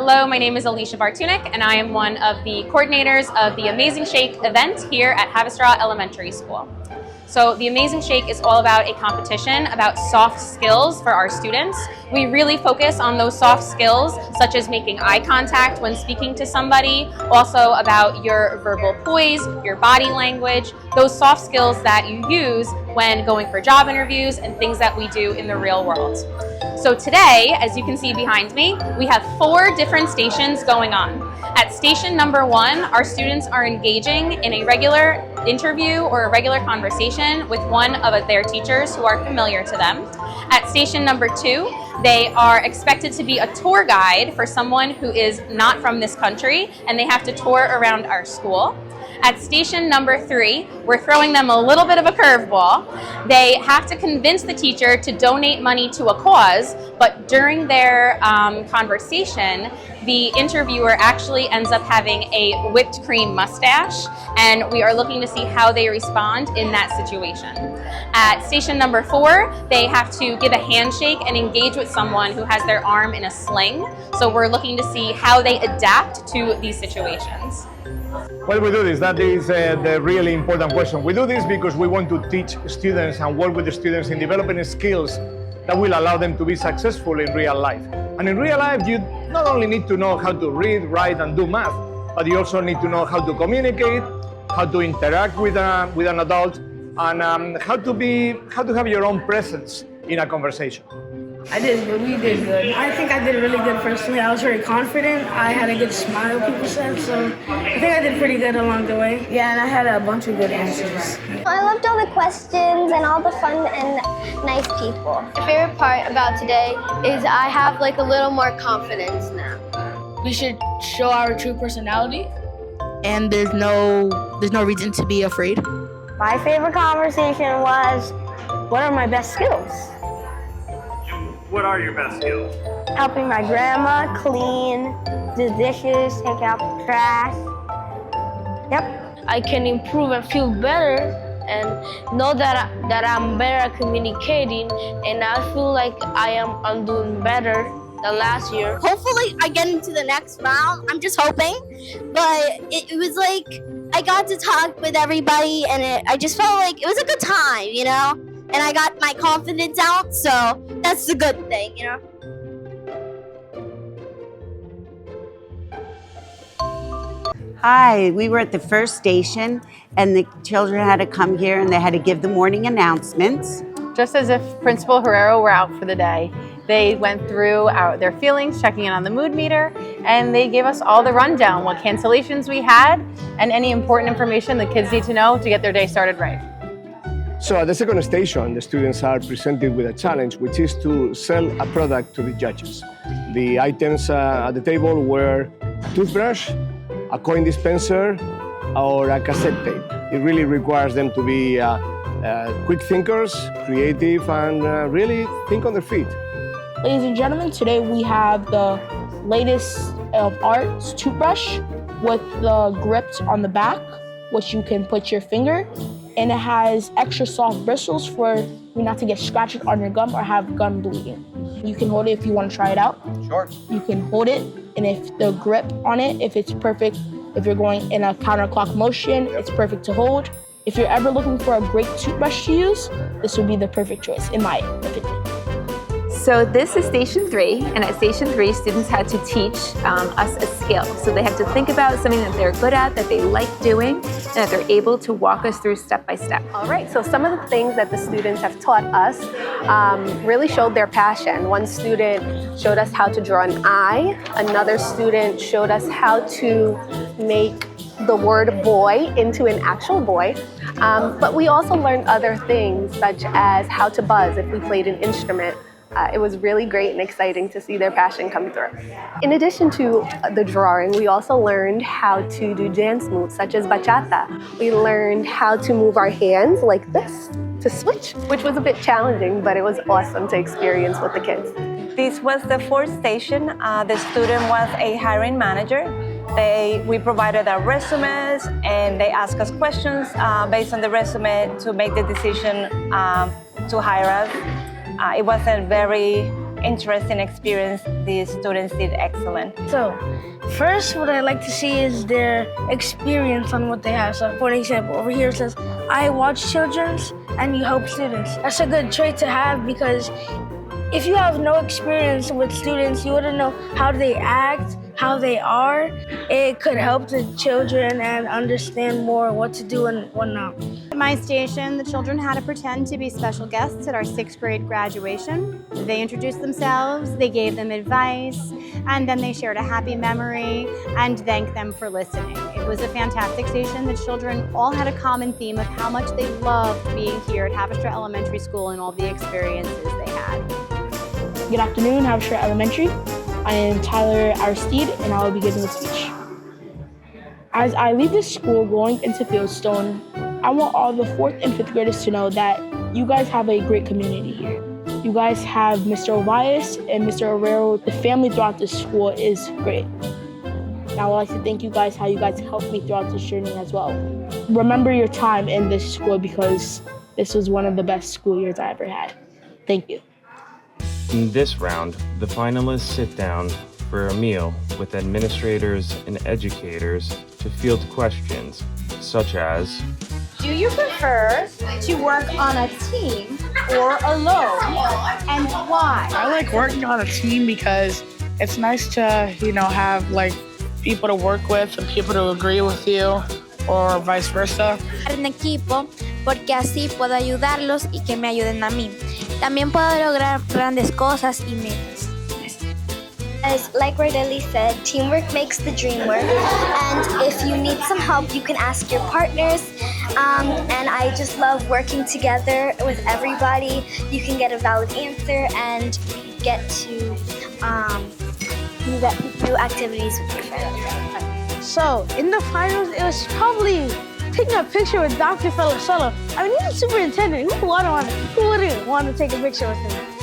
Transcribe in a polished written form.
Hello, my name is Alicia Bartunik, and I am one of the coordinators of the Amazing Shake event here at Havistraw Elementary School. So the Amazing Shake is all about a competition about soft skills for our students. We really focus on those soft skills, such as making eye contact when speaking to somebody, also about your verbal poise, your body language, those soft skills that you use when going for job interviews and things that we do in the real world. So today, as you can see behind me, we have 4 different stations going on. At station number 1, our students are engaging in a regular interview or a regular conversation with one of their teachers who are familiar to them. At station number 2, they are expected to be a tour guide for someone who is not from this country, and they have to tour around our school. At station number 3, we're throwing them a little bit of a curveball. They have to convince the teacher to donate money to a cause, but during their conversation, the interviewer actually ends up having a whipped cream mustache, and we are looking to see how they respond in that situation. At station number 4, they have to give a handshake and engage with someone who has their arm in a sling. So we're looking to see how they adapt to these situations. Why we do this? That is the really important question. We do this because we want to teach students and work with the students in developing skills that will allow them to be successful in real life. And in real life, you not only need to know how to read, write, and do math, but you also need to know how to communicate, how to interact with an adult, and how to have your own presence in a conversation. I did good. We did good. I think I did really good personally. I was very confident. I had a good smile, people said, so I think I did pretty good along the way. Yeah, and I had a bunch of good answers. I loved all the questions and all the fun and nice people. My favorite part about today is I have like a little more confidence now. We should show our true personality, and there's no reason to be afraid. My favorite conversation was, what are my best skills? What are your best skills? Helping my grandma clean the dishes, take out the trash. Yep. I can improve and feel better and know that I'm better at communicating, and I feel like I'm doing better than last year. Hopefully I get into the next round. I'm just hoping. But it was like I got to talk with everybody, and I just felt like it was a good time, you know? And I got my confidence out, so that's the good thing, you know? Hi, we were at the first station, and the children had to come here and they had to give the morning announcements. Just as if Principal Herrero were out for the day. They went through their feelings, checking in on the mood meter, and they gave us all the rundown, what cancellations we had, and any important information the kids need to know to get their day started right. So at the second station, the students are presented with a challenge, which is to sell a product to the judges. The items at the table were a toothbrush, a coin dispenser, or a cassette tape. It really requires them to be quick thinkers, creative, and really think on their feet. Ladies and gentlemen, today we have the latest of arts toothbrush with the grips on the back, which you can put your finger, and it has extra soft bristles for you not to get scratched on your gum or have gum bleeding. You can hold it if you want to try it out. Sure. You can hold it, and if the grip on it, if it's perfect, if you're going in a counterclock motion, it's perfect to hold. If you're ever looking for a great toothbrush to use, this would be the perfect choice, in my opinion. So this is station 3, and at station 3, students had to teach us a skill. So they had to think about something that they're good at, that they like doing, and that they're able to walk us through step by step. All right, so some of the things that the students have taught us really showed their passion. One student showed us how to draw an eye. Another student showed us how to make the word boy into an actual boy. But we also learned other things, such as how to buzz if we played an instrument. It was really great and exciting to see their passion come through. In addition to the drawing, we also learned how to do dance moves such as bachata. We learned how to move our hands like this to switch, which was a bit challenging, but it was awesome to experience with the kids. This was the 4th station. The student was a hiring manager. We provided our resumes, and they asked us questions based on the resume to make the decision to hire us. It was a very interesting experience. The students did excellent. So, first, what I like to see is their experience on what they have. So, for example, over here it says, I watch children's and you help students. That's a good trait to have because if you have no experience with students, you wouldn't know how they act, how they are. It could help the children and understand more what to do and what not. At my station, the children had to pretend to be special guests at our 6th grade graduation. They introduced themselves, they gave them advice, and then they shared a happy memory and thanked them for listening. It was a fantastic station. The children all had a common theme of how much they loved being here at Haverstraw Elementary School and all the experiences they had. Good afternoon, Haverstraw Elementary. I am Tyler Aristide, and I will be giving a speech. As I leave this school going into Fieldstone, I want all the 4th and 5th graders to know that you guys have a great community here. You guys have Mr. Ovias and Mr. Herrero. The family throughout this school is great. And I would like to thank you guys, how you guys helped me throughout this journey as well. Remember your time in this school because this was one of the best school years I ever had. Thank you. In this round, the finalists sit down for a meal with administrators and educators to field questions such as, do you prefer to work on a team or alone, and why? I like working on a team because it's nice to, have people to work with and people to agree with you, or vice versa. En equipo, porque así puedo ayudarlos y que me ayuden a mí. También puedo lograr grandes cosas y metas. As like Rodelli said, teamwork makes the dream work. And if you need some help, you can ask your partners. And I just love working together with everybody. You can get a valid answer and get to do activities with your friends. So, in the finals, it was probably taking a picture with Dr. Felicello. I mean, he's a superintendent. Who wouldn't want to take a picture with him?